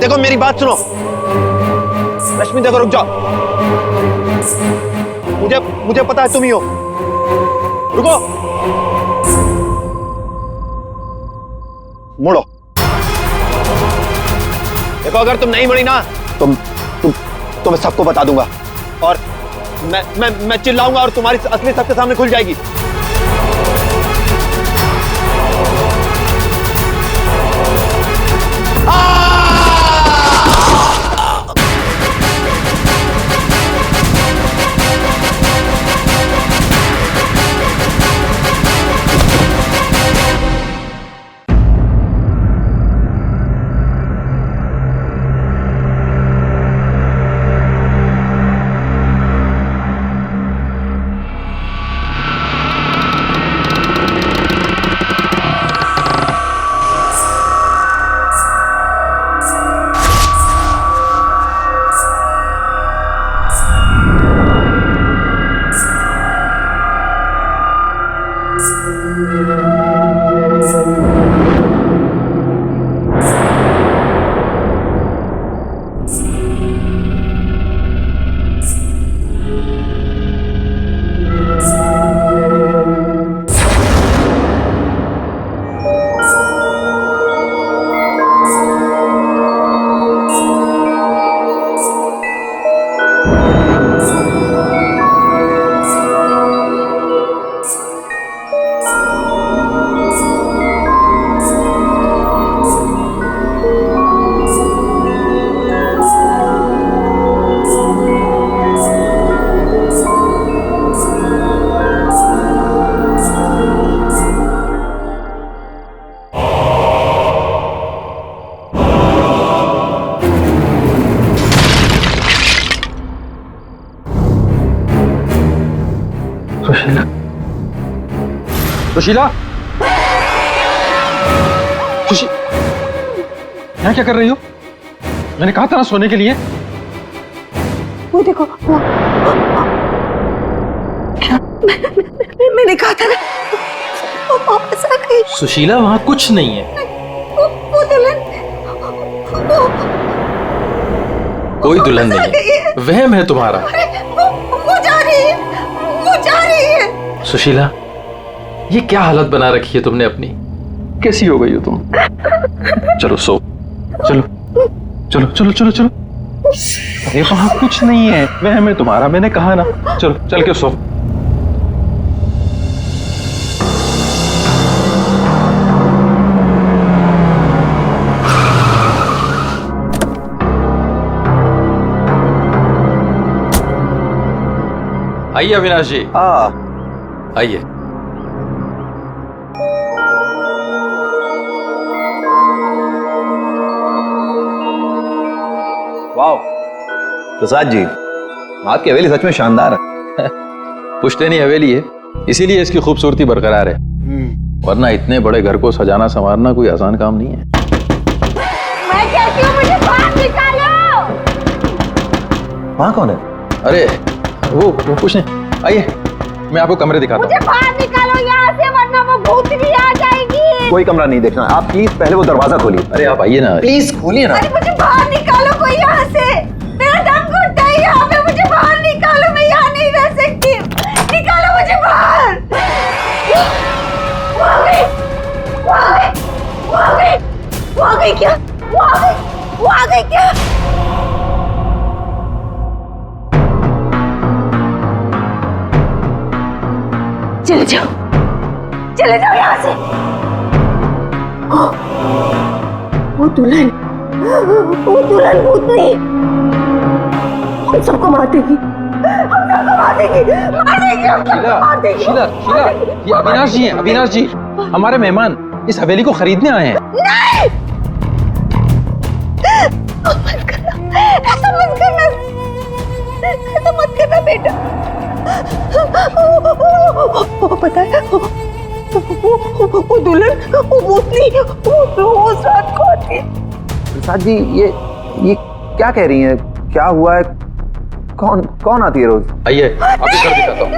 देखो मेरी बात सुनो। रश्मि देखो, रुक जाओ। मुझे पता है तुम ही हो। रुको, मुड़ो। देखो अगर तुम नहीं मुड़ी ना तो मैं सबको बता दूंगा और मैं चिल्लाऊंगा और तुम्हारी असली सबके सामने खुल जाएगी। सुशीला, यहाँ क्या कर रही हो? मैंने कहा था ना सोने के लिए। वो देखो, वो क्या? मैंने कहा था ना, वो वापस आ गई। सुशीला, वहाँ कुछ नहीं है। वो दुल्हन, कोई दुल्हन नहीं है, वहम है तुम्हारा। वो जा रही है, वो जा रही है। सुशीला, ये क्या हालत बना रखी है तुमने अपनी? कैसी हो गई हो तुम? चलो सो, चलो चलो चलो चलो चलो। अरे वहां कुछ नहीं है, वहम है तुम्हारा, मैंने कहा ना। चलो चल के सो। आइए अविनाश जी, आइए। वाह प्रसाद जी, आपकी हवेली सच में शानदार है। पुश्तैनी हवेली है, इसीलिए इसकी खूबसूरती बरकरार है, वरना इतने बड़े घर को सजाना संवारना कोई आसान काम नहीं है। मैं कहती हूँ मुझे बाहर निकालो। वहाँ कौन है? अरे वो कुछ नहीं, आइए मैं आपको कमरे दिखाता हूँ। मुझे बाहर निकालो यहाँ से, वरना वो भूत भी आ जाएगी। कोई कमरा नहीं देखना, आप प्लीज पहले वो दरवाजा खोलिए। अरे आप आइए ना, प्लीज खोलिए ना। अरे मुझे बाहर निकालो कोई यहाँ से, मेरा दम घुटता है यहाँ पे। मुझे बाहर निकालो, मैं यहाँ नहीं रह सकती। निकालो मुझे बाहर। वो आ गई, वो आ गई, वो आ गई, वो आ गई क्या? वो आ गई, वो आ गई क्या? चले जाओ, चले जाओ यहाँ से। वो दुल्हन भूतनी हम सबको मार देगी, हम सबको मार देगी, मार देगी, हम सबको मार देगी। शीला, शीला, ये अविनाश जी हैं, अविनाश जी, हमारे मेहमान इस हवेली को खरीदने आए हैं। नहीं, मत करना, ऐसा मत करना, ऐसा मत करना बेटा। वो पता है, वो दुल्हन, वो भूतनी, वो उस रात को आती है। प्रसाद जी, ये क्या कह रही हैं? क्या हुआ है? कौन आती है रोज? आइए आपको घर दिखाता हूँ।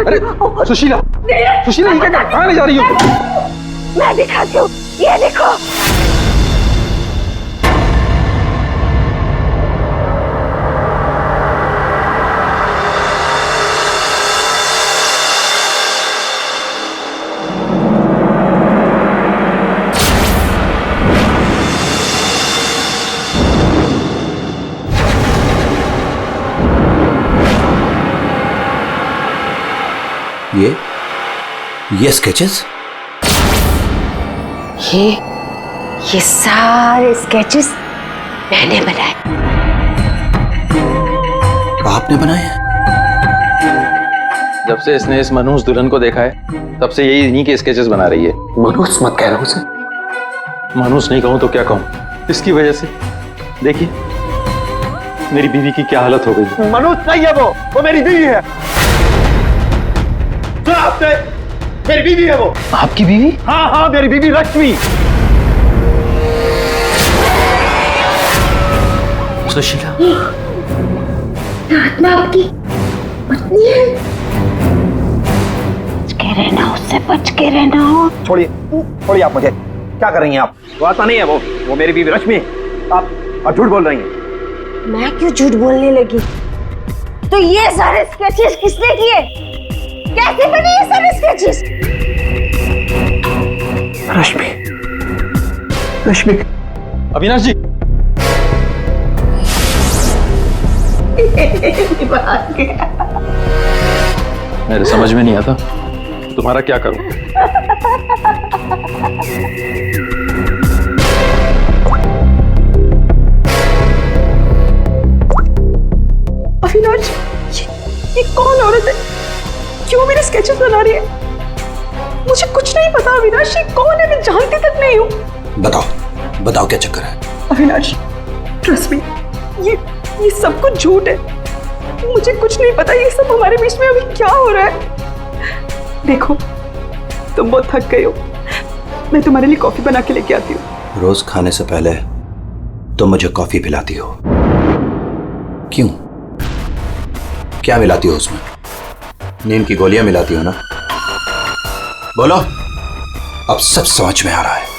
अरे सुशीला, सुशीला, ये क्या, कहाँ ले जा रही हो? मैं दिखाती हूँ, ये देखो। ये स्केचेस? ये सारे स्केचेस मैंने बनाए। आपने बनाए हैं? जब से इसने इस मनहूस दुल्हन को देखा है तब से यही इन्हीं के स्केचेस बना रही है। मनहूस मत कह रहा हूं उसे। मनहूस नहीं कहूं तो क्या कहूं, इसकी वजह से देखिए मेरी बीवी की क्या हालत हो गई। मनुष्य नहीं है वो मेरी बीवी है। सुना आपने? मेरी बीवी है वो। आपकी बीवी? हाँ मेरी बीवी रश्मि। सुशीला, आत्मा आपकी पत्नी है। बच के रहना, उससे बच के रहना। छोड़िए आप मुझे। क्या कर रही हैं आप? वो आत्मा नहीं है वो मेरी बीवी रश्मि। आप झूठ बोल रही हैं। मैं क्यों झूठ बोलने लगी? तो ये सारे स्केचेस किसने किए? कैसे बने ये सारे स्केचेस? रश्मि। अविनाश जी। मेरे समझ में नहीं आता तुम्हारा क्या करूं। अविनाश, ये कौन औरत है? क्यों मेरे स्केचेस बना रही है? मुझे कुछ नहीं पता अविनाश, ये कौन है? मैं जानती तक नहीं हूँ। बताओ क्या चक्कर है? अविनाश, ट्रस्ट मी, ये सब कुछ झूठ है। मुझे कुछ नहीं पता ये सब हमारे बीच में अभी क्या हो रहा है। देखो, तुम बहुत थक गए हो, मैं तुम्हारे लिए कॉफी बना के लेके आती हूँ। रोज खाने से पहले तुम मुझे कॉफी पिलाती हो, क्यों? क्या मिलाती हो उसमें? नींद की गोलियां मिलाती हो ना? बोलो, अब सब समझ में आ रहा है।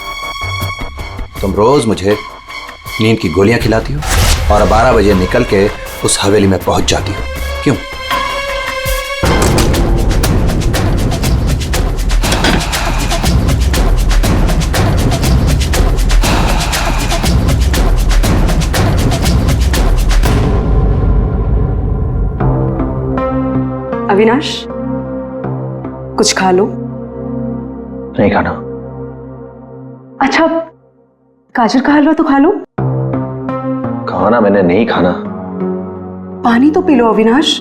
तुम रोज मुझे नींद की गोलियां खिलाती हो और 12 बजे निकल के उस हवेली में पहुंच जाती हो, क्यों? अविनाश, कुछ खा लो। नहीं खाना। अच्छा, गाजर का हलवा तो खा लो। खाना मैंने नहीं खाना। पानी तो पी लो अविनाश।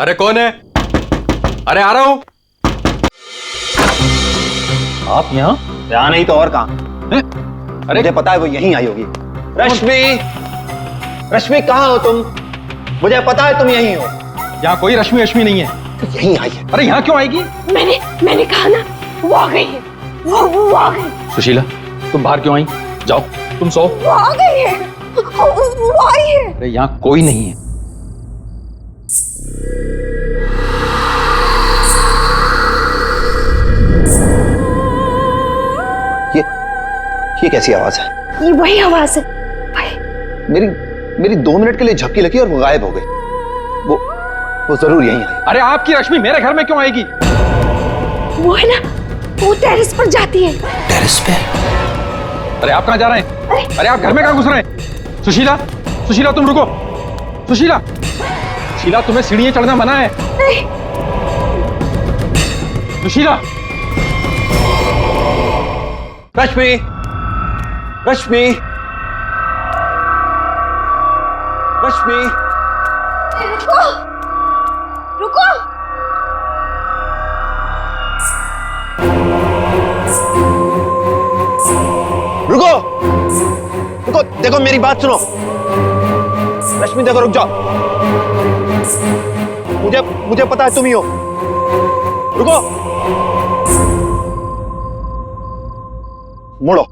अरे कौन है? अरे आ रहा हूं। आप यहाँ नहीं तो और कहां? अरे मुझे पता है वो यहीं आई होगी। रश्मि कहां हो तुम? मुझे पता है तुम यहीं हो। यहाँ कोई रश्मि नहीं है। तो यहीं आई है। अरे यहाँ क्यों आएगी? मैंने कहा ना, वो आ गई है। वो आ गई। सुशीला, तुम बाहर क्यों आई? जाओ तुम सो। वो आ गई है। वो आई है। अरे यहाँ कोई नहीं है। ये कैसी आवाज है? ये वही आवाज है। मेरी 2 मिनट के लिए झपकी लगी और वो गायब हो गई। वो जरूर यहीं आई। अरे आपकी रश्मि मेरे घर में क्यों आएगी? वो है ना, वो टेरेस पर जाती है। टेरेस पे? अरे आप कहाँ जा रहे हैं? अरे आप घर में कहाँ घुस रहे हैं? सुशीला तुम रुको। सुशीला शीला, तुम्हें सीढ़ियां चढ़ना मना है। नहीं। सुशीला, रश्मि, रश्मि, रश्मि, रुको, रुको। रुको, रुको, देखो मेरी बात सुनो। रश्मि देखो, रुक जाओ। मुझे पता है तुम ही हो। रुको, मुड़ो।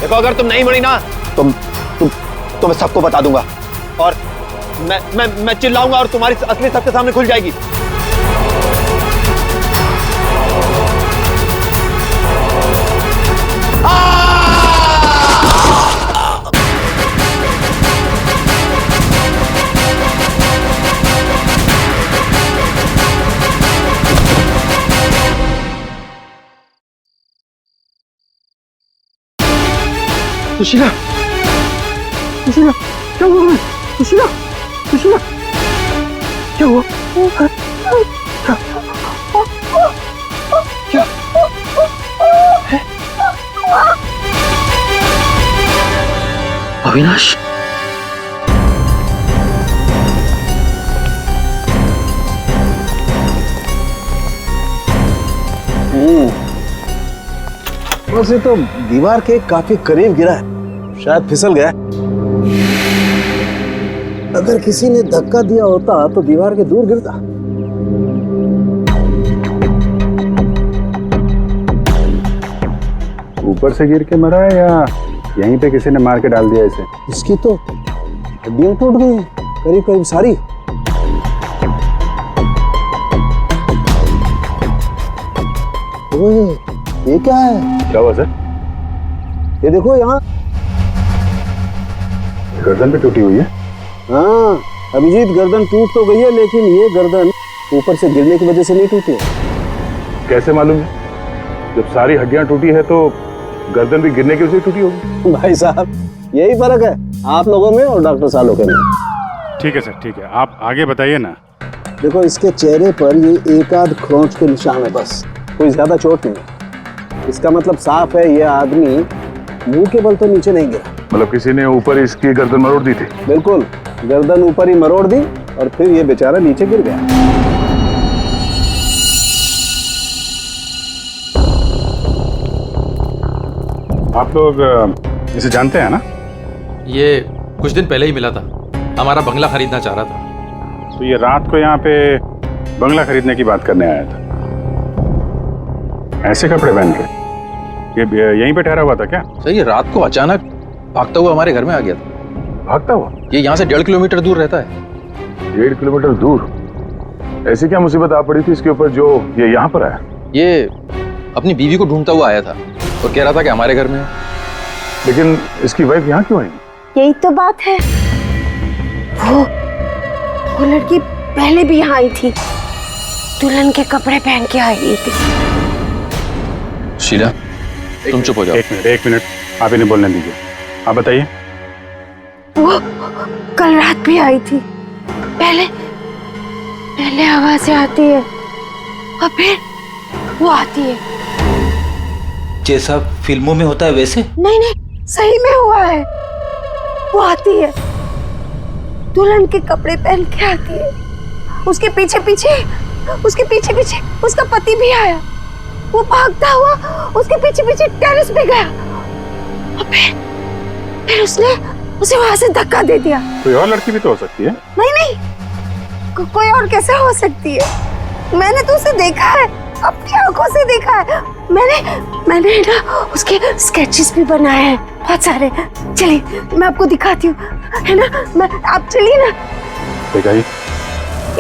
देखो अगर तुम नहीं मुड़ी ना तो मैं सबको बता दूंगा और मैं चिल्लाऊंगा और तुम्हारी असली सबके सामने खुल जाएगी। सुशीला, सुशीला, क्या हुआ? सुशीला, सुशीला, क्या हुआ? क्या? अविनाश, वैसे तो दीवार के काफी करीब गिरा है, शायद फिसल गया। अगर किसी ने धक्का दिया होता तो दीवार के दूर गिरता। ऊपर से गिर के मरा है या यहीं पे किसी ने मार के डाल दिया इसे? इसकी तो हड्डियां टूट गई हैं, करीब करीब सारी। ओए, ये क्या है? क्या हुआ सर? ये देखो यहाँ। गर्दन पे टूटी हुई है। हाँ अभिजीत, गर्दन टूट तो गई है लेकिन ये गर्दन ऊपर से गिरने की वजह से नहीं टूटी है। कैसे मालूम है? जब सारी हड्डियां टूटी है तो गर्दन भी गिरने की वजह से टूटी होगी। भाई साहब, यही फर्क है आप लोगों में और डॉक्टर सालों के में। ठीक है सर, ठीक है, आप आगे बताइए ना। देखो इसके चेहरे पर ये एक आध खरोंच के निशान है, बस कोई ज्यादा चोट नहीं है। इसका मतलब साफ है ये आदमी मुंह के बल तो नीचे नहीं गिरा। मतलब किसी ने ऊपर इसकी गर्दन मरोड़ दी थी? बिल्कुल, गर्दन ऊपर ही मरोड़ दी और फिर ये बेचारा नीचे गिर गया। आप लोग इसे जानते हैं ना? ये कुछ दिन पहले ही मिला था, हमारा बंगला खरीदना चाह रहा था। तो ये रात को यहाँ पे बंगला खरीदने की बात करने आया था। ऐसे कपड़े पहन के ये यहीं पे ठहरा हुआ था क्या? सर ये रात को अचानक भागता हुआ हमारे घर में आ गया था। भागता हुआ? ये यहाँ से 1.5 किलोमीटर दूर रहता है। 1.5 किलोमीटर दूर? ऐसी क्या मुसीबत आ पड़ी थी इसके ऊपर जो ये यहाँ पर आया? ये अपनी बीवी को ढूंढता हुआ आया था और कह रहा था कि हमारे घर में है। लेकिन इसकी वाइफ यहाँ क्यों आएगी? यही तो बात है। वो लड़की पहले भी यहाँ आई थी, दुल्हन के कपड़े पहन के आई थी। शीला, तुम चुप हो जाओ। एक मिनट, आप इन्हें बोलने दीजिए। आप बताइए। वो कल रात भी आई थी। पहले आवाजें आती है और फिर वो आती है। जैसा फिल्मों में होता है वैसे? नहीं, सही में हुआ है। वो आती है, दुल्हन के कपड़े पहन के आती है। उसके पीछे पीछे उसका पति भी आया। वो भागता हुआ उसके पीछे टेरेस पे गया और फिर उसने उसे वहां से धक्का दे दिया। कोई और लड़की भी तो हो सकती है। नहीं, कोई और कैसे हो सकती है? मैंने तो उसे देखा है, अपनी आंखों से देखा है। मैंने ना उसके स्केचेस भी बनाए हैं बहुत सारे। चलिए मैं आपको दिखाती हूँ, है ना? आप चलिए ना। दिखाइए।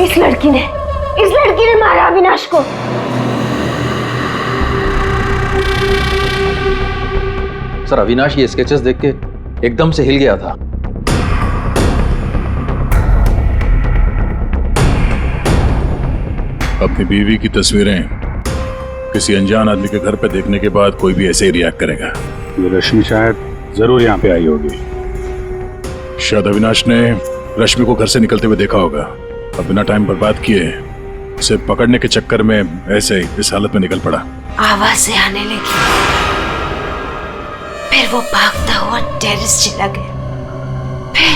इस लड़की ने मारा अविनाश को। सर अविनाश ये स्केचेस देख के एकदम से हिल गया था। अपनी बीवी की तस्वीरें किसी अनजान आदमी के घर पे देखने के बाद कोई भी ऐसे ही रिएक्ट करेगा। ये रश्मि शायद जरूर यहाँ पे आई होगी। शायद अविनाश ने रश्मि को घर से निकलते हुए देखा होगा और बिना टाइम बर्बाद किए उसे पकड़ने के चक्कर में ऐसे इस हालत में निकल पड़ा। आवाजें आने लगी, फिर वो भागता हुआ टेरेस चला गया, फिर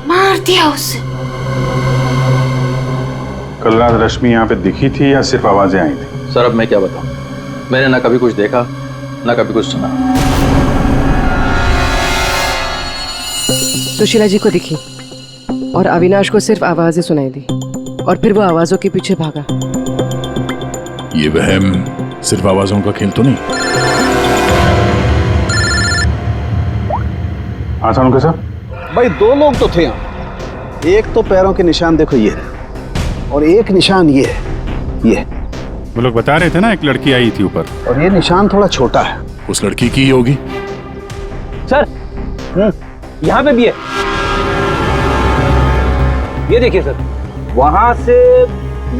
मार दिया उसे। कल रात रश्मि यहाँ पे दिखी थी या सिर्फ आवाजें आई थी? सर अब मैं क्या बताऊं, मैंने ना कभी कुछ देखा ना कभी कुछ सुना। सुशीला जी को दिखी और अविनाश को सिर्फ आवाजें सुनाई दी और फिर वो आवाजों के पीछे भागा। ये वहम सिर्फ आवाजों का खेल तो नहीं? हाँ सानुका साहब, भाई 2 लोग तो थे यहाँ। एक तो पैरों के निशान देखो ये है, और एक निशान ये है, ये। वो लोग बता रहे थे ना एक लड़की आई थी ऊपर, और ये निशान थोड़ा छोटा है। उस लड़की की ही होगी। सर यहाँ पे भी है, ये देखिए सर, वहां से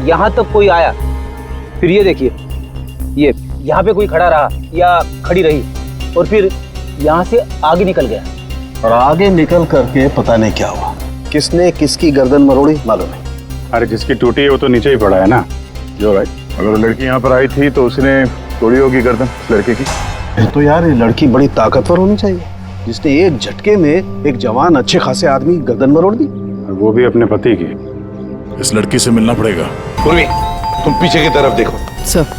यहाँ तक कोई आया, फिर ये देखिए, ये यहाँ पे कोई खड़ा रहा या खड़ी रही, और फिर यहाँ से आगे निकल गया। और आगे निकल करके पता नहीं क्या हुआ, किसने किसकी गर्दन मरोड़ी मालूम नहीं। अरे जिसकी टूटी है वो तो नीचे ही पड़ा है ना। जो राइट, अगर वो लड़की यहाँ पर आई थी तो उसने तोड़ी होगी गर्दन लड़के की। तो यार ये लड़की बड़ी ताकतवर होनी चाहिए, जिसने एक झटके में एक जवान अच्छे खासे आदमी गर्दन मरोड़ दी, वो भी अपने पति की। इस लड़की से मिलना पड़ेगा। पूर्वी, तुम पीछे की तरफ देखो। सर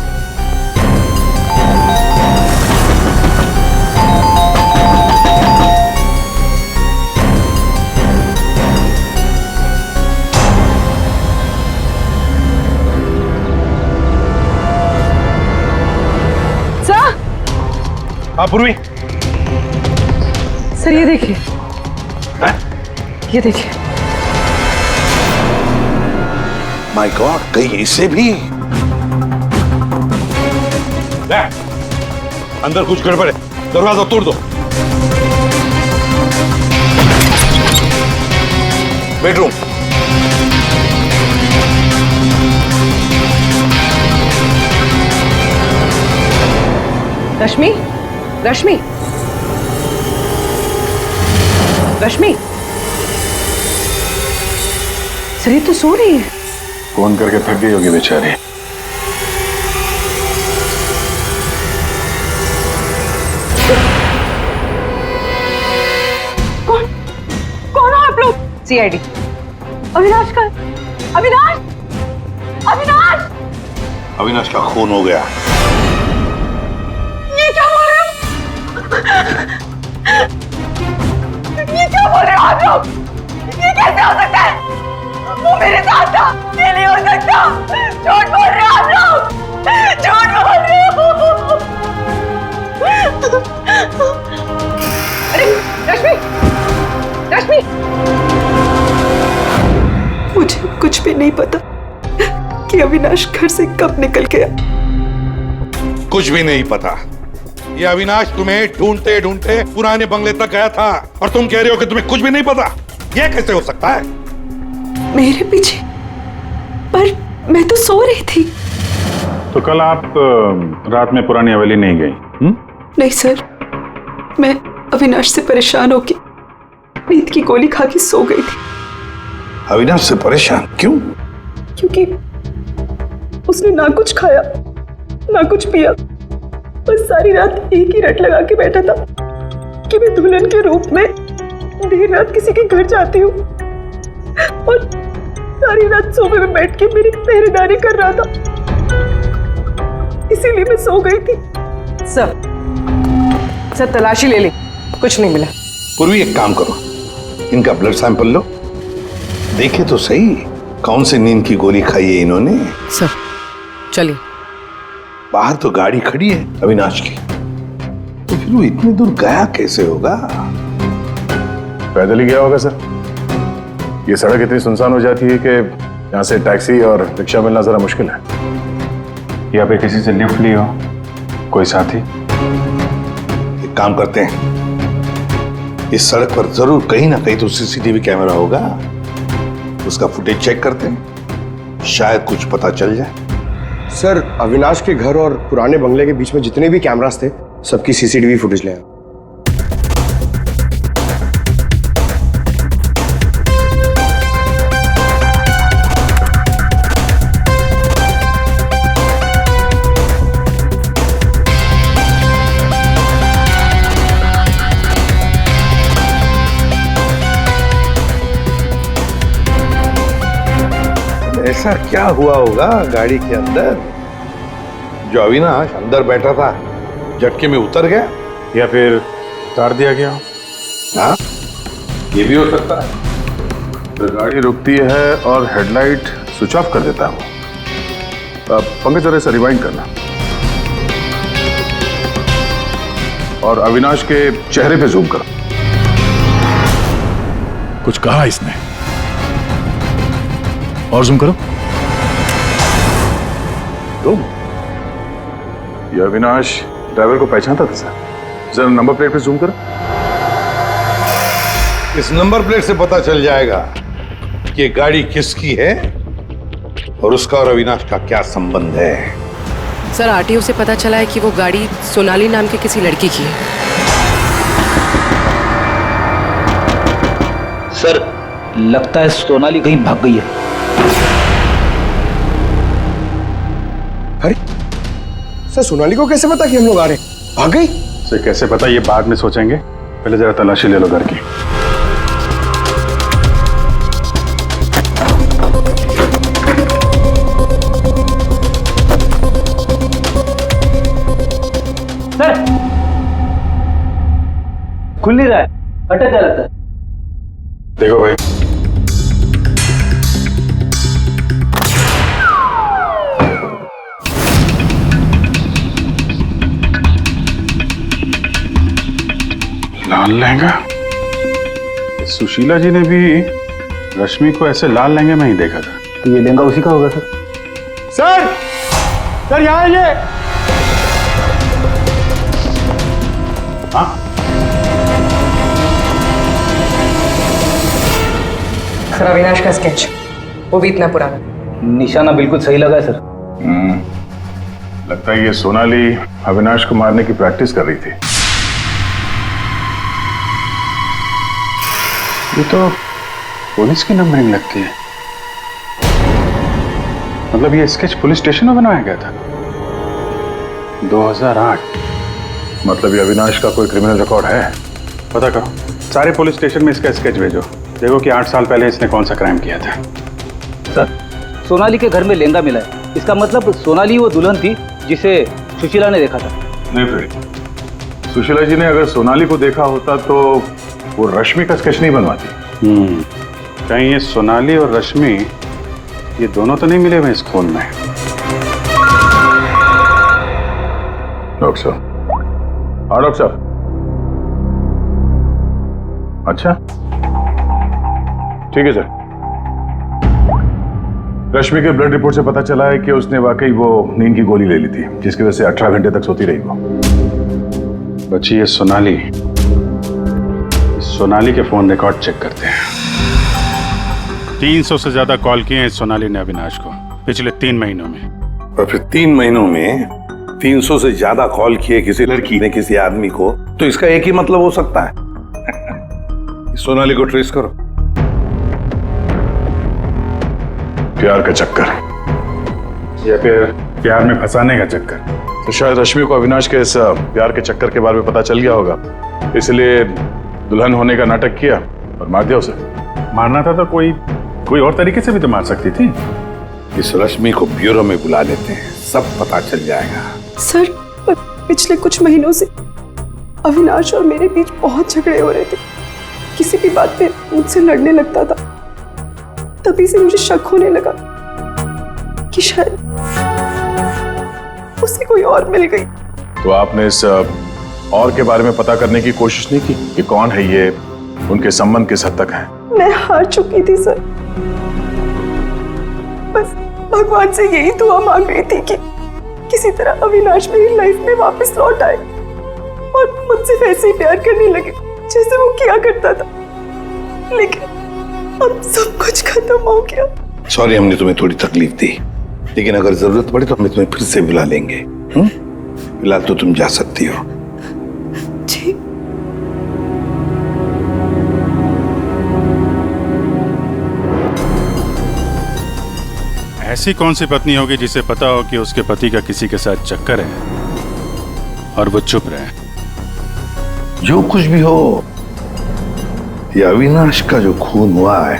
हाँ पूर्वी, सर ये देखिए, ये देखिए। माय गॉड, कहीं इसे भी? अंदर कुछ गड़बड़ है, दरवाजा तोड़ दो। बेडरूम। रश्मि, रश्मि, रश्मि, सर ये तो सो रही है। फोन करके थक गई होगी बेचारी। कौन हो आप लोग? सीआईडी। अविनाश का, अविनाश, अविनाश, अविनाश का खून हो गया। ये क्या बोल रहे हो? ये क्या बोल रहे हो आप लोग? ये कैसे हो सकता है? वो मेरे साथ था, ये नहीं हो सकता। झूठ बोल रहे हो आप लोग, झूठ बोल रहे हो। अरे रश्मि, रश्मि, मुझे कुछ भी नहीं पता कि अविनाश घर से कब निकल गया। कुछ भी नहीं पता। ये अविनाश तुम्हें ढूंढते ढूंढते पुराने बंगले तक गया था और तुम कह रहे हो कि तुम्हें कुछ भी नहीं पता। ये कैसे हो सकता है? मेरे पीछे? पर मैं तो सो रही थी। तो कल आप रात में पुरानी हवेली नहीं गई? नहीं सर, मैं अविनाश से परेशान होके नींद की गोली खा के सो गई थी। अविनाश से परेशान क्यों? क्योंकि उसने ना कुछ खाया ना कुछ पिया, बस सारी रात एक ही रट लगा के बैठा था कि मैं दुल्हन के रूप में देर रात किसी के घर जाती हूँ, और सारी रात सोफे में बैठ के मेरी पहरेदारी कर रहा था, इसीलिए मैं सो गई थी। सर तलाशी ले ली, कुछ नहीं मिला। पूर्वी एक काम करो, इनका ब्लड सैंपल लो, देखे तो सही कौन सी नींद की गोली खाई है इन्होंने। सर चलिए। बाहर तो गाड़ी खड़ी है अविनाश की, तो फिर वो इतनी दूर गया कैसे होगा? पैदल ही गया होगा सर। ये सड़क इतनी सुनसान हो जाती है कि यहाँ से टैक्सी और रिक्शा मिलना जरा मुश्किल है। या पे किसी से लिफ्ट ली हो, कोई साथी? एक काम करते हैं, इस सड़क पर जरूर कहीं ना कहीं तो सीसीटीवी कैमरा होगा, उसका फुटेज चेक करते हैं, शायद कुछ पता चल जाए। सर अविनाश के घर और पुराने बंगले के बीच में जितने भी कैमरास थे सबकी सीसीटीवी फुटेज ले आए। ऐसा क्या हुआ होगा गाड़ी के अंदर जो अविनाश अंदर बैठा था झटके में उतर गया? या फिर उतार दिया गया हो? हाँ, ये भी हो सकता है। तो गाड़ी रुकती है और हेडलाइट स्विच ऑफ कर देता है वो। पंकज जरा से रिवाइंड करना और अविनाश के चेहरे पे जूम करो। कुछ कहा इसने? और जूम करो। तुम ये अविनाश ड्राइवर को पहचानता था सर? जरा नंबर प्लेट पे जूम करो। इस नंबर प्लेट से पता चल जाएगा कि गाड़ी किसकी है और उसका और अविनाश का क्या संबंध है। सर आरटीओ से पता चला है कि वो गाड़ी सोनाली नाम के किसी लड़की की है। सर लगता है सोनाली कहीं भाग गई है। अरे सर, सोनाली को कैसे पता कि हम लोग आ रहे हैं? भाग गई? से कैसे पता, ये बाद में सोचेंगे, पहले जरा तलाशी ले लो घर की। सर खुल नहीं रहा है, अटक जा लगता है। देखो भाई, लाल लहंगा। सुशीला जी ने भी रश्मि को ऐसे लाल लहंगे में ही देखा था। तो ये लहंगा उसी का होगा सर। सर, सर यहाँ आइए। हाँ, सर अविनाश का स्केच, वो भी इतना पुराना। निशाना बिल्कुल सही लगा है सर। लगता है ये सोनाली अविनाश को मारने की प्रैक्टिस कर रही थी। ये तो पुलिस की नंबरिंग लगती है। मतलब ये स्केच पुलिस स्टेशन में बनाया गया था 2008। मतलब ये अविनाश का कोई क्रिमिनल रिकॉर्ड है? पता करो, सारे पुलिस स्टेशन में इसका स्केच भेजो, देखो कि 8 साल पहले इसने कौन सा क्राइम किया था। सर सोनाली के घर में लहंगा मिला है, इसका मतलब सोनाली वो दुल्हन थी जिसे सुशीला ने देखा था। नहीं फिर सुशीला जी ने अगर सोनाली को देखा होता तो वो रश्मि का स्केच नहीं बनवाती। कहीं ये सोनाली और रश्मि ये दोनों तो नहीं मिले हुए इस खून में? डॉक्टर साहब। हाँ डॉक्टर साहब। अच्छा ठीक है सर। रश्मि के ब्लड रिपोर्ट से पता चला है कि उसने वाकई वो नींद की गोली ले ली थी, जिसकी वजह से 18 घंटे तक सोती रही वो। बची है सोनाली। सोनाली के फोन रिकॉर्ड चेक करते हैं। 300 से ज्यादा कॉल किए हैं सोनाली ने अविनाश को पिछले 3 महीनों में। और फिर 3 महीनों में 300 से ज्यादा कॉल किए किसी लड़की ने किसी आदमी को, तो इसका एक ही मतलब हो सकता है सोनाली को ट्रेस करो। प्यार का चक्कर या फिर प्यार में फंसाने का चक्कर। तो शायद रश्मि को अविनाश के इस प्यार के चक्कर के बारे में पता चल गया होगा, इसलिए दुल्हन होने का नाटक किया और मार दिया उसे। मारना था तो कोई और तरीके से भी तो मार सकती थी। इस रश्मि को ब्यूरो में बुला लेते हैं, सब पता चल जाएगा। सर पिछले कुछ महीनों से अविनाश और मेरे बीच बहुत झगड़े हो रहे थे। किसी भी बात पे मुझसे लड़ने लगता था। तभी से मुझे शक होने लगा कि शायद उसे कोई और मिल गई। तो आपने इस और के बारे में पता करने की कोशिश नहीं की कि कौन है ये, उनके संबंध किस हद तक है? मैं हार चुकी थी सर। बस भगवान से यही दुआ मांग रही थी कि किसी तरह अविनाश मेरी लाइफ में वापस लौट आए और मुझसे वैसे ही प्यार करने लगे जैसे वो किया करता था। लेकिन अब सब कुछ खत्म हो गया। सॉरी हमने तुम्हें थोड़ी तकलीफ दी, लेकिन अगर जरूरत पड़े तो हम तुम्हें फिर से बुला लेंगे। फिलहाल तो तुम जा सकती हो। जी। ऐसी कौन सी पत्नी होगी जिसे पता हो कि उसके पति का किसी के साथ चक्कर है और वो चुप रहे? जो कुछ भी हो, ये अविनाश का जो खून हुआ है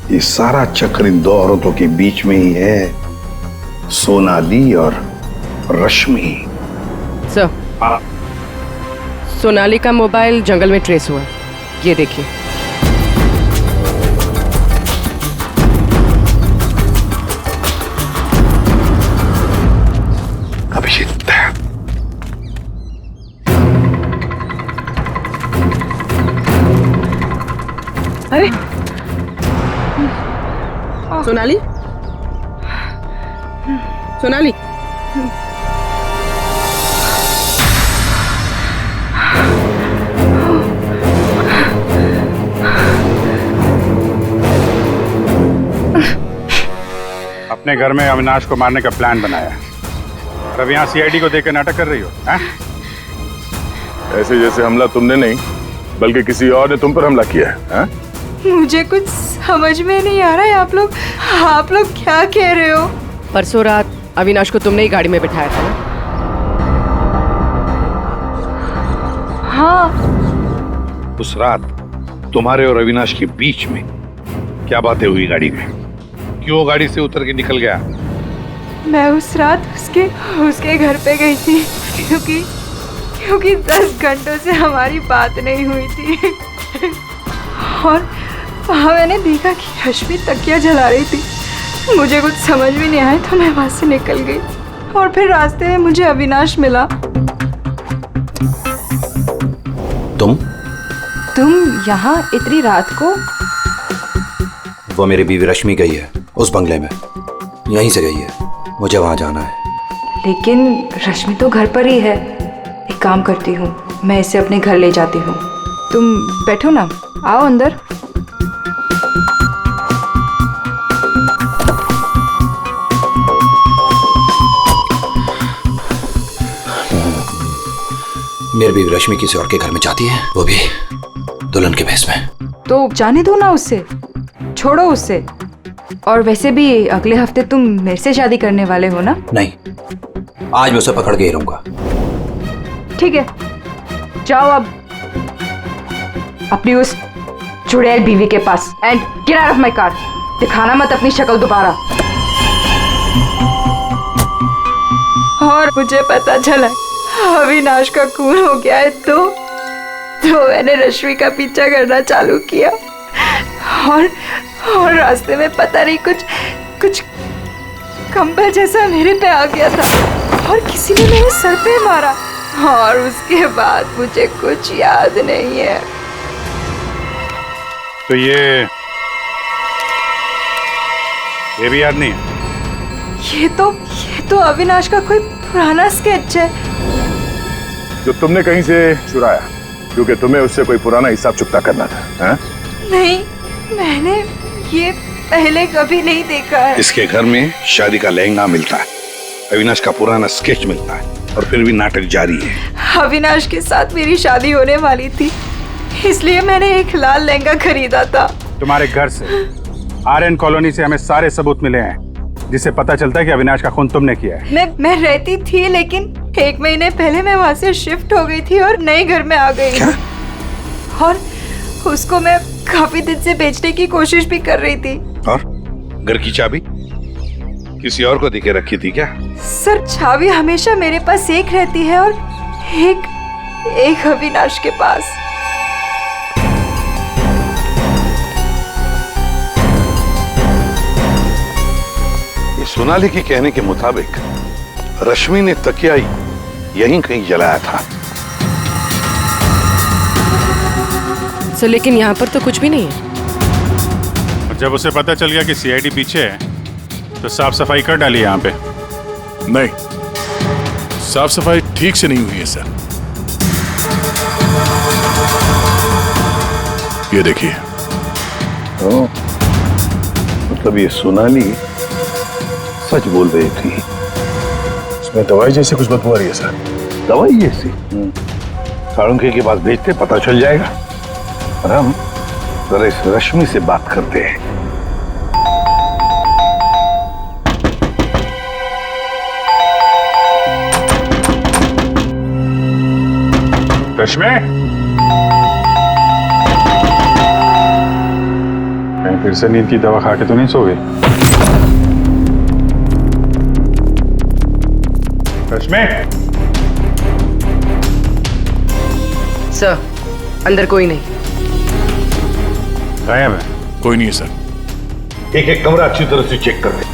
ये सारा चक्र इन दो औरतों के बीच में ही है, सोनाली और रश्मि। सर, सोनाली का मोबाइल जंगल में ट्रेस हुआ, ये देखिए। अभिजीत, अरे सोनाली, सोनाली, अपने घर में अविनाश को मारने का प्लान बनाया और अब यहाँ सीआईडी को देकर नाटक कर रही हो, हैं? ऐसे जैसे हमला तुमने नहीं बल्कि किसी और ने तुम पर हमला किया है। मुझे कुछ समझ में नहीं आ रहा है। आप लोग क्या कह रहे हो? परसों रात अविनाश को तुमने ही गाड़ी में बिठाया था ना? हाँ। उस रात तुम्हारे और अविनाश के बीच में क्या बातें हुई गाड़ी में? क्यों गाड़ी से उतर के निकल गया? मैं उस रात उसके घर पे गई थी क्योंकि 10 घंटों से हमारी बात नहीं हुई थी और वहाँ मैंने देखा कि रश्मि तकिया जला रही थी। मुझे कुछ समझ में नहीं आया तो मैं वहाँ से निकल गई और फिर रास्ते में मुझे अविनाश मिला। तुम यहाँ इतनी रात को? वो मेरी बीवी रश्मि गई है उस बंगले में, यहीं से गई है। मुझे वहां जाना है। लेकिन रश्मि तो घर पर ही है। एक काम करती हूँ, मैं इसे अपने घर ले जाती हूँ। तुम बैठो ना, आओ अंदर। मेरी बीवी रश्मि किसी और के घर में जाती है, वो भी दुल्हन के भेष में। तो जाने दो ना उससे, छोड़ो उससे। और वैसे भी अगले हफ्ते तुम मेरे से शादी करने वाले हो ना? नहीं, आज मैं उसे पकड़ के ही रहूंगा। ठीक है, जाओ अब अपनी उस चुड़ैल बीवी के पास and get out of my car. दिखाना मत अपनी शक्ल दोबारा। और मुझे पता चला अविनाश का खून हो गया है तो मैंने रश्मि का पीछा करना चालू किया और रास्ते में पता नहीं कुछ कंबल जैसा मेरे पे आ गया था और किसी ने मेरे सर पे मारा और उसके बाद मुझे कुछ याद नहीं है। तो ये भी याद नहीं है? ये तो अविनाश का कोई पुराना स्केच है जो तुमने कहीं से चुराया, क्योंकि तुम्हें उससे कोई पुराना हिसाब चुकता करना था, हैं? नहीं, मैंने ये पहले कभी नहीं देखा है। इसके घर में शादी का लहंगा मिलता है, अविनाश का पुराना स्केच मिलता है और फिर भी नाटक जारी है। अविनाश के साथ मेरी शादी होने वाली थी, इसलिए मैंने एक लाल लहंगा खरीदा था। तुम्हारे घर से आर्यन कॉलोनी से हमें सारे सबूत मिले हैं जिससे पता चलता है कि अविनाश का खून तुमने किया है। मैं रहती थी, लेकिन 1 महीने पहले मैं वहाँ से शिफ्ट हो गई थी और नए घर में आ गई। और उसको मैं काफी दिन से बेचने की कोशिश भी कर रही थी। और घर की चाबी किसी और को देके रखी थी क्या? सर, चाबी हमेशा मेरे पास एक रहती है और एक अविनाश के पास। ये सोनाली के कहने के मुताबिक रश्मि ने तकिया यहीं कहीं जलाया था। सर, लेकिन यहाँ पर तो कुछ भी नहीं है। और जब उसे पता चल गया कि सीआईडी पीछे है तो साफ सफाई कर डाली यहाँ पे। नहीं, साफ सफाई ठीक से नहीं हुई है सर। ये देखिए। मतलब ये सोनाली सच बोल रही थी। इसमें दवाई जैसे कुछ बदबू आ रही है सर। दवाई जैसी? साळुंखे के पास भेजते, पता चल जाएगा। और हम जरा इस रश्मि से बात करते हैं। रश्मि, फिर से नींद की दवा खा के तो नहीं सो गए? रश्मि, सर, अंदर कोई नहीं। गायब है? कोई नहीं है सर। एक एक कमरा अच्छी तरह से चेक कर ले।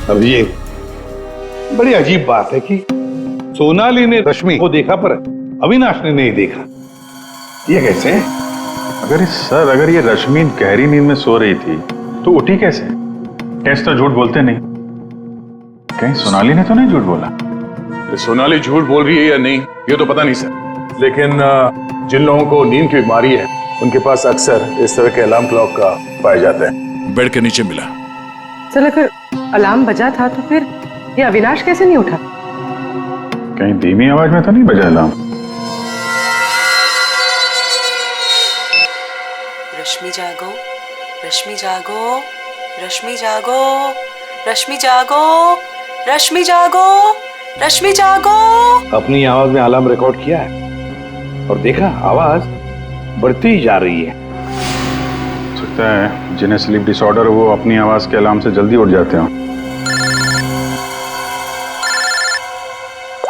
अब ये बड़ी अजीब बात है कि सोनाली ने रश्मि को देखा पर अविनाश ने नहीं देखा। ये कैसे? अगर ये रश्मि गहरी नींद में सो रही थी तो उठी कैसे? टेस्ट तो झूठ बोलते नहीं। कहीं सोनाली ने तो नहीं झूठ बोला? सोनाली झूठ बोल रही है या नहीं ये तो पता नहीं सर, लेकिन जिन लोगों को नींद की बीमारी है उनके पास अक्सर इस तरह के अलार्म क्लॉक का पाया जाता है। बेड के नीचे मिला। सर, अगर अलार्म बजा था तो फिर ये अविनाश कैसे नहीं उठा? कहीं धीमी आवाज में तो नहीं बजा अलार्म? रश्मि जागो, रश्मि जागो, रश्मि जागो, रश्मि जागो, रश्मि जागो, रश्मि जागो। अपनी आवाज में अलार्म रिकॉर्ड किया है और देखा आवाज बढ़ती ही जा रही है। सकता है जिन्हें स्लीप डिसऑर्डर वो अपनी आवाज के अलार्म से जल्दी उठ जाते हो।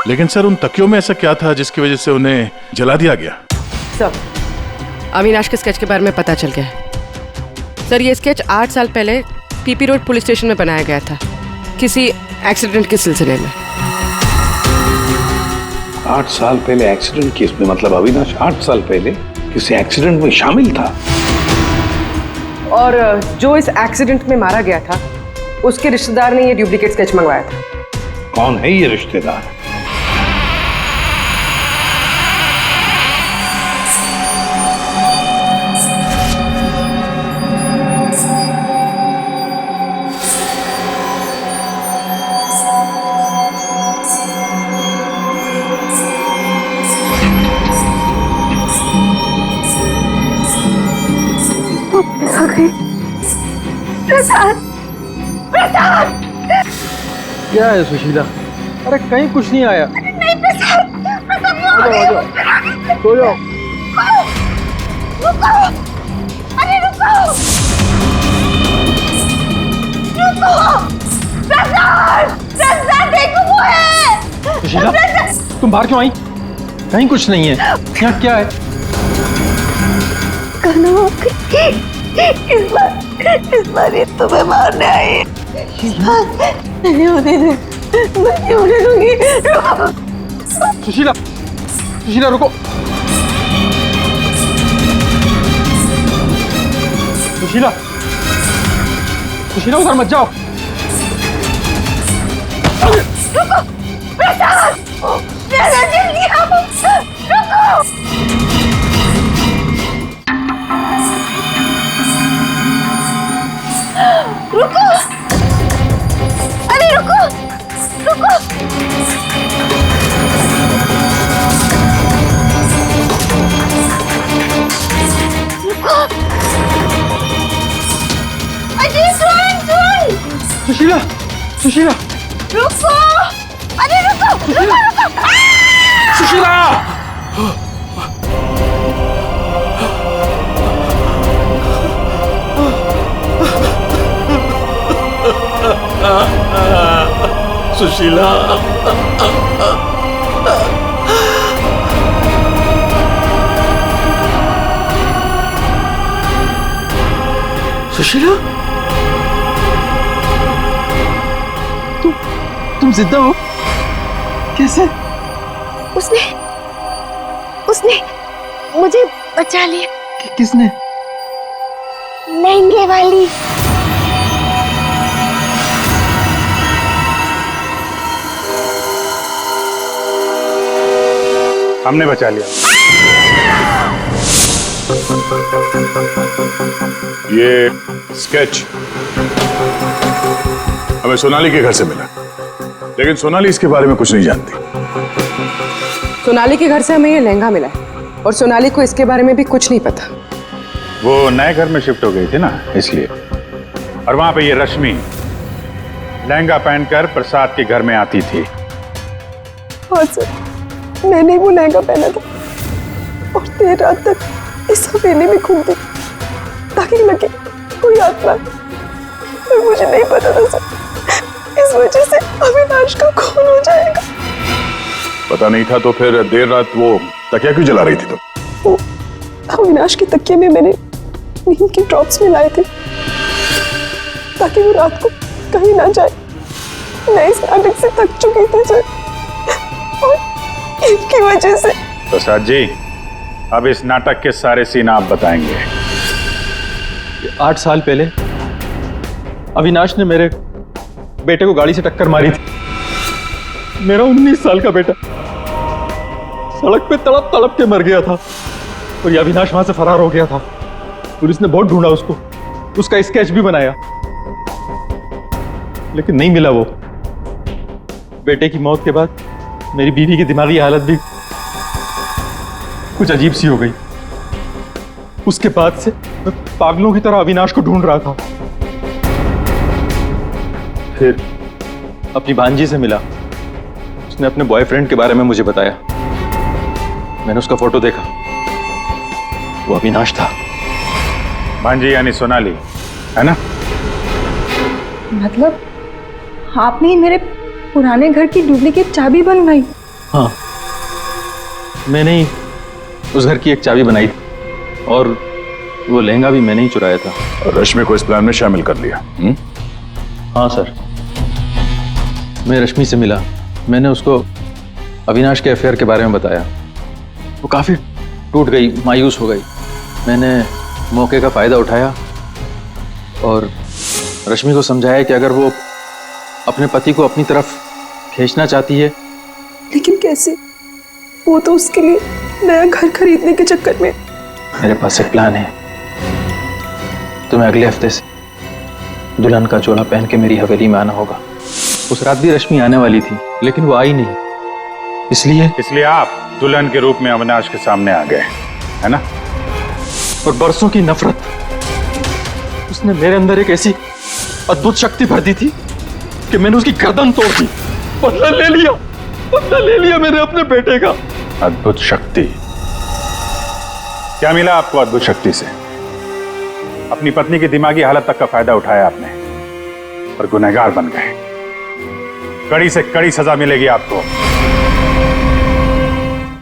लेकिन सर उन तकियों में ऐसा क्या था जिसकी वजह से उन्हें जला दिया गया? सर, अविनाश के स्केच के बारे में पता चल गया है। सर, ये स्केच 8 साल पहले पीपी रोड पुलिस स्टेशन में बनाया गया था किसी एक्सीडेंट के सिलसिले में। 8 साल पहले एक्सीडेंट केस में? मतलब अविनाश 8 साल पहले किसी एक्सीडेंट में शामिल था? और जो इस एक्सीडेंट में मारा गया था उसके रिश्तेदार ने ये डुप्लीकेट स्केच मंगवाया था। कौन है ये रिश्तेदार? प्रसाद, प्रसाद। क्या है सुशीला? अरे कहीं कुछ नहीं आया। नहीं प्रसाद, प्रसाद सो जाओ। रुको, अरे रुको, रुको, प्रसाद, प्रसाद देखो वो है। सुशीला, तुम बाहर क्यों आई? कहीं कुछ नहीं है। यहाँ क्या है? इस बार ये तुम्हें मारने आई। नहीं होने दे, नहीं होने दूंगी। रुको सुशीला, सुशीला रुको। सुशीला, सुशीला उधर मत जाओ। रुको प्रसाद, प्रसाद जल्दी आओ। रुको, रुको, अरे रुको, रुको। रुको, अजय सुन, सुन। सुशीला, सुशीला, रुको, अरे रुको, रुको, रुको। सुशीला! सुशीला, सुशीला, तुम जिंदा हो? कैसे? उसने मुझे बचा लिया। किसने? लहंगे वाली। हमने बचा लिया। ये स्केच हमें सोनाली के घर से मिला, लेकिन सोनाली इसके बारे में कुछ नहीं जानती। सोनाली के घर से हमें ये लहंगा मिला है और सोनाली को इसके बारे में भी कुछ नहीं पता। वो नए घर में शिफ्ट हो गई थी ना, इसलिए। और वहां पे ये रश्मि लहंगा पहनकर प्रसाद के घर में आती थी। हाँ सर, मैंने ही वो लहंगा पहना था और देर रात तक इस हवेली में घूमती ताकि लगे कोई आत्मा, पर मुझे नहीं पता था सर, इस वजह से अविनाश का खून हो जाएगा। पता नहीं था तो फिर देर रात वो तकिया क्यों जला रही थी तुम? वो अविनाश के तकिए में मैंने नींद की ड्रॉप्स मिलाए थे ताकि वो रात को कहीं ना जाए। मैं इस नाटक से थक चुकी थी सर और इनकी वजह से। प्रसाद जी, अब इस नाटक के सारे सीन आप बताएंगे। 8 साल पहले अविनाश ने मेरे बेटे को गाड़ी से टक्कर मारी थी। मेरा 19 साल का बेटा सड़क पे तड़प तड़प के मर गया था और ये अविनाश वहां से फरार हो गया था। पुलिस ने बहुत ढूंढा उसको, उसका स्केच भी बनाया, लेकिन नहीं मिला वो। बेटे की मौत के बाद मेरी बीवी की दिमागी हालत भी कुछ अजीब सी हो गई। उसके बाद से मैं पागलों की तरह अविनाश को ढूंढ रहा था। फिर अपनी भांजी से मिला, उसने अपने बॉयफ्रेंड के बारे में मुझे बताया। मैंने उसका फोटो देखा, वो अविनाश था। भांजी यानी सोनाली, है ना? मतलब आपने ही मेरे पुराने घर की डुप्लीकेट चाबी बनवाई? हाँ, मैंने ही उस घर की एक चाबी बनाई थी और वो लहंगा भी मैंने ही चुराया था। और रश्मि को इस प्लान में शामिल कर लिया? हाँ सर, मैं रश्मि से मिला, मैंने उसको अविनाश के अफेयर के बारे में बताया। वो काफ़ी टूट गई, मायूस हो गई। मैंने मौके का फ़ायदा उठाया और रश्मि को समझाया कि अगर वो अपने पति को अपनी तरफ खींचना चाहती है। लेकिन कैसे? वो तो उसके लिए नया घर खरीदने के चक्कर में। मेरे पास एक प्लान है। तुम्हें अगले हफ्ते से दुल्हन का जोड़ा पहन के मेरी हवेली में आना होगा। उस रात भी रश्मि आने वाली थी, लेकिन वो आई नहीं। इसलिए आप दुल्हन के रूप में अविनाश के सामने आ गए, है ना? और बरसों की नफरत, उसने मेरे अंदर एक ऐसी अद्भुत शक्ति भर दी थी कि मैंने उसकी गर्दन तोड़ दी। बदला ले लिया मैंने अपने बेटे का। अद्भुत शक्ति? क्या मिला आपको अद्भुत शक्ति से? अपनी पत्नी की दिमागी हालत तक का फायदा उठाया आपने और गुनहगार बन गए। कड़ी से कड़ी सजा मिलेगी आपको।